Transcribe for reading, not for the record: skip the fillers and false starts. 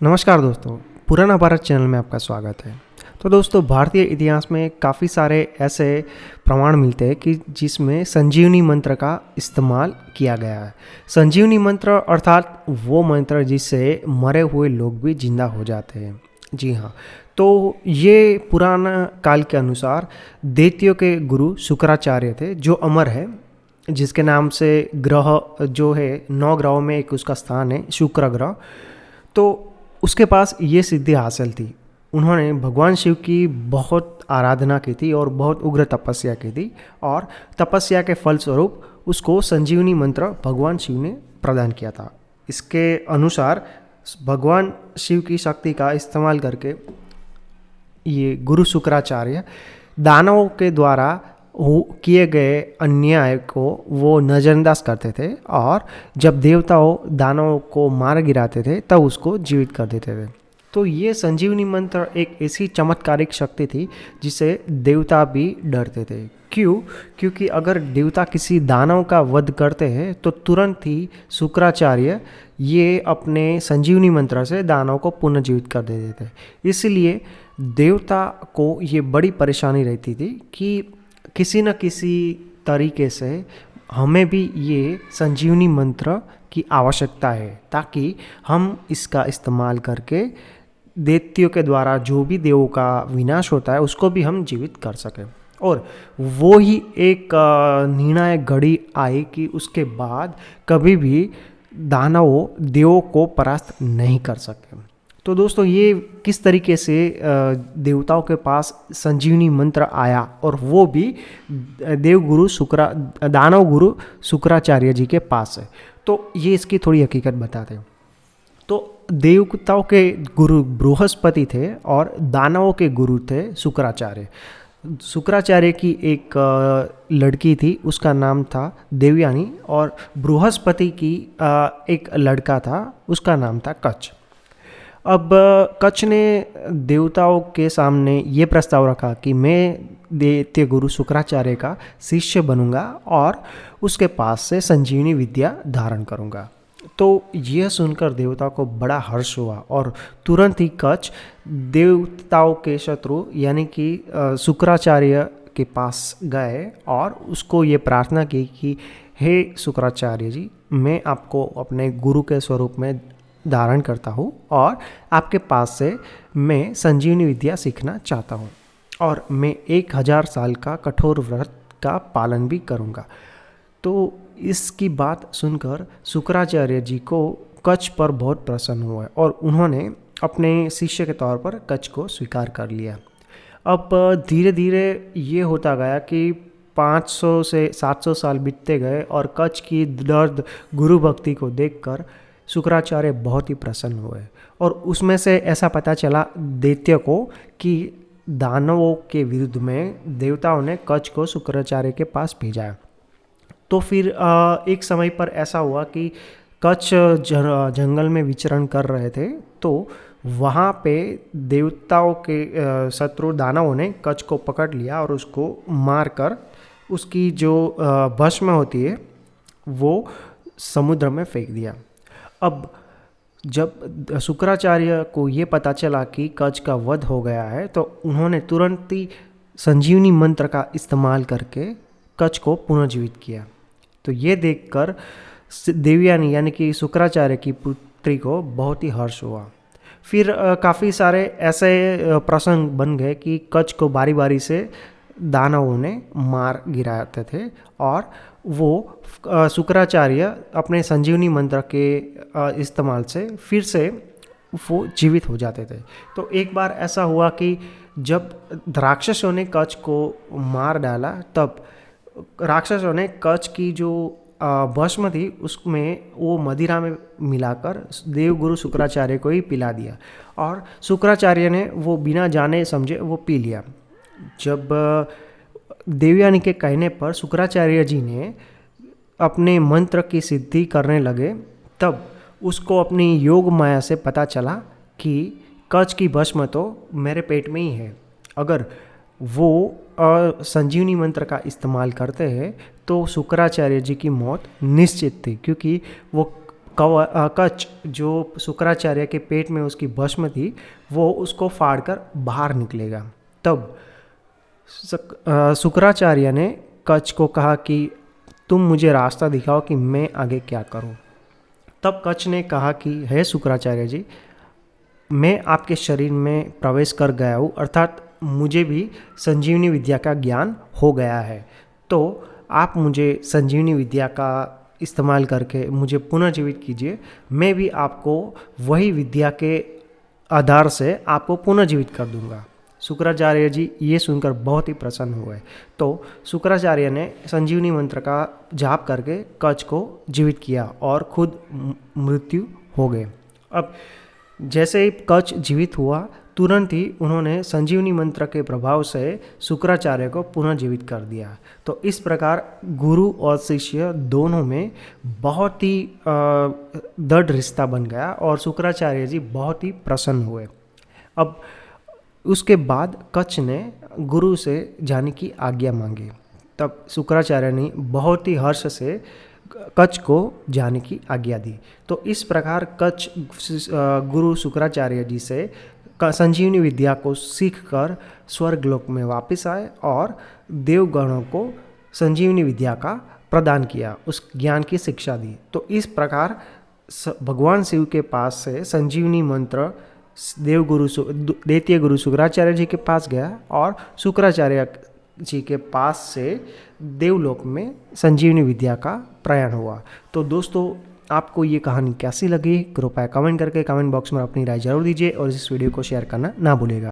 नमस्कार दोस्तों, पुराना भारत चैनल में आपका स्वागत है। तो दोस्तों, भारतीय इतिहास में काफ़ी सारे ऐसे प्रमाण मिलते हैं कि जिसमें संजीवनी मंत्र का इस्तेमाल किया गया है। संजीवनी मंत्र अर्थात वो मंत्र जिससे मरे हुए लोग भी जिंदा हो जाते हैं। जी हाँ, तो ये पुराना काल के अनुसार दैत्यों के गुरु शुक्राचार्य थे, जो अमर है, जिसके नाम से ग्रह जो है 9 ग्रहों में एक उसका स्थान है, शुक्र ग्रह। तो उसके पास ये सिद्धि हासिल थी। उन्होंने भगवान शिव की बहुत आराधना की थी और बहुत उग्र तपस्या की थी, और तपस्या के फलस्वरूप उसको संजीवनी मंत्र भगवान शिव ने प्रदान किया था। इसके अनुसार भगवान शिव की शक्ति का इस्तेमाल करके ये गुरु शुक्राचार्य दानवों के द्वारा किए गए अन्याय को वो नज़रअंदाज करते थे, और जब देवताओं दानवों को मार गिराते थे तब उसको जीवित कर देते थे। तो ये संजीवनी मंत्र एक ऐसी चमत्कारिक शक्ति थी जिसे देवता भी डरते थे। क्यों? क्योंकि अगर देवता किसी दानव का वध करते हैं तो तुरंत ही शुक्राचार्य ये अपने संजीवनी मंत्र से दानव को पुनर्जीवित कर देते थे। इसलिए देवता को ये बड़ी परेशानी रहती थी कि किसी न किसी तरीके से हमें भी ये संजीवनी मंत्र की आवश्यकता है, ताकि हम इसका इस्तेमाल करके दैत्यों के द्वारा जो भी देवों का विनाश होता है उसको भी हम जीवित कर सकें। और वो ही एक निर्णायक घड़ी आई कि उसके बाद कभी भी दानवों देवों को परास्त नहीं कर सके। तो दोस्तों, ये किस तरीके से देवताओं के पास संजीवनी मंत्र आया, और वो भी दानव गुरु शुक्राचार्य जी के पास है। तो ये इसकी थोड़ी हकीकत बताते हैं। तो देवताओं के गुरु बृहस्पति थे और दानवों के गुरु थे शुक्राचार्य। शुक्राचार्य की एक लड़की थी, उसका नाम था देवयानी, और बृहस्पति की एक लड़का था, उसका नाम था कच्छ। अब कच्छ ने देवताओं के सामने ये प्रस्ताव रखा कि मैं दैत्य गुरु शुक्राचार्य का शिष्य बनूंगा और उसके पास से संजीवनी विद्या धारण करूंगा। तो यह सुनकर देवताओं को बड़ा हर्ष हुआ, और तुरंत ही कच्छ देवताओं के शत्रु यानी कि शुक्राचार्य के पास गए और उसको ये प्रार्थना की कि हे शुक्राचार्य जी, मैं आपको अपने गुरु के स्वरूप में धारण करता हूँ और आपके पास से मैं संजीवनी विद्या सीखना चाहता हूँ, और मैं 1000 साल का कठोर व्रत का पालन भी करूँगा। तो इसकी बात सुनकर शुक्राचार्य जी को कच्छ पर बहुत प्रसन्न हुआ और उन्होंने अपने शिष्य के तौर पर कच्छ को स्वीकार कर लिया। अब धीरे धीरे ये होता गया कि 500 से 700 साल बीतते गए, और कच्छ की दर्द गुरु भक्ति को देखकर शुक्राचार्य बहुत ही प्रसन्न हुए, और उसमें से ऐसा पता चला दैत्य को कि दानवों के विरुद्ध में देवताओं ने कच्छ को शुक्राचार्य के पास भेजा। तो फिर एक समय पर ऐसा हुआ कि कच्छ जंगल में विचरण कर रहे थे, तो वहाँ पे देवताओं के शत्रु दानवों ने कच्छ को पकड़ लिया और उसको मारकर उसकी जो भस्म होती है वो समुद्र में फेंक दिया। अब जब शुक्राचार्य को ये पता चला कि कच्छ का वध हो गया है, तो उन्होंने तुरंत ही संजीवनी मंत्र का इस्तेमाल करके कच्छ को पुनर्जीवित किया। तो ये देखकर देवयानी यानी कि शुक्राचार्य की पुत्री को बहुत ही हर्ष हुआ। फिर काफ़ी सारे ऐसे प्रसंग बन गए कि कच्छ को बारी बारी से दानवों ने मार गिराते थे, और वो शुक्राचार्य अपने संजीवनी मंत्र के इस्तेमाल से फिर से वो जीवित हो जाते थे। तो एक बार ऐसा हुआ कि जब राक्षसों ने कच्छ को मार डाला, तब राक्षसों ने कच्छ की जो भस्म थी उसमें वो मदिरा में मिलाकर देवगुरु शुक्राचार्य को ही पिला दिया, और शुक्राचार्य ने वो बिना जाने समझे वो पी लिया। जब देवयानी के कहने पर शुक्राचार्य जी ने अपने मंत्र की सिद्धि करने लगे, तब उसको अपनी योग माया से पता चला कि कच्छ की भस्म तो मेरे पेट में ही है। अगर वो संजीवनी मंत्र का इस्तेमाल करते हैं तो शुक्राचार्य जी की मौत निश्चित थी, क्योंकि वो कच जो शुक्राचार्य के पेट में उसकी भस्म थी वो उसको फाड़कर बाहर निकलेगा। तब शुक्राचार्य ने कच को कहा कि तुम मुझे रास्ता दिखाओ कि मैं आगे क्या करूं। तब कच ने कहा कि हे शुक्राचार्य जी, मैं आपके शरीर में प्रवेश कर गया हूँ, अर्थात मुझे भी संजीवनी विद्या का ज्ञान हो गया है, तो आप मुझे संजीवनी विद्या का इस्तेमाल करके मुझे पुनर्जीवित कीजिए। मैं भी आपको वही विद्या के आधार से आपको पुनर्जीवित कर दूंगा। शुक्राचार्य जी ये सुनकर बहुत ही प्रसन्न हुए। तो शुक्राचार्य ने संजीवनी मंत्र का जाप करके कच को जीवित किया और खुद मृत्यु हो गए। अब जैसे ही कच जीवित हुआ, तुरंत ही उन्होंने संजीवनी मंत्र के प्रभाव से शुक्राचार्य को पुनर्जीवित कर दिया। तो इस प्रकार गुरु और शिष्य दोनों में बहुत ही दृढ़ रिश्ता बन गया और शुक्राचार्य जी बहुत ही प्रसन्न हुए। अब उसके बाद कच ने गुरु से जाने की आज्ञा मांगी। तब शुक्राचार्य ने बहुत ही हर्ष से कच को जाने की आज्ञा दी। तो इस प्रकार कच गुरु शुक्राचार्य जी से संजीवनी विद्या को सीखकर स्वर्गलोक में वापस आए और देवगणों को संजीवनी विद्या का प्रदान किया, उस ज्ञान की शिक्षा दी। तो इस प्रकार भगवान शिव के पास से संजीवनी मंत्र दैत्य गुरु शुक्राचार्य जी के पास गया और शुक्राचार्य जी के पास से देवलोक में संजीवनी विद्या का प्रयाण हुआ। तो दोस्तों, आपको ये कहानी कैसी लगी कृपया कमेंट करके कमेंट बॉक्स में अपनी राय जरूर दीजिए और इस वीडियो को शेयर करना ना भूलिएगा।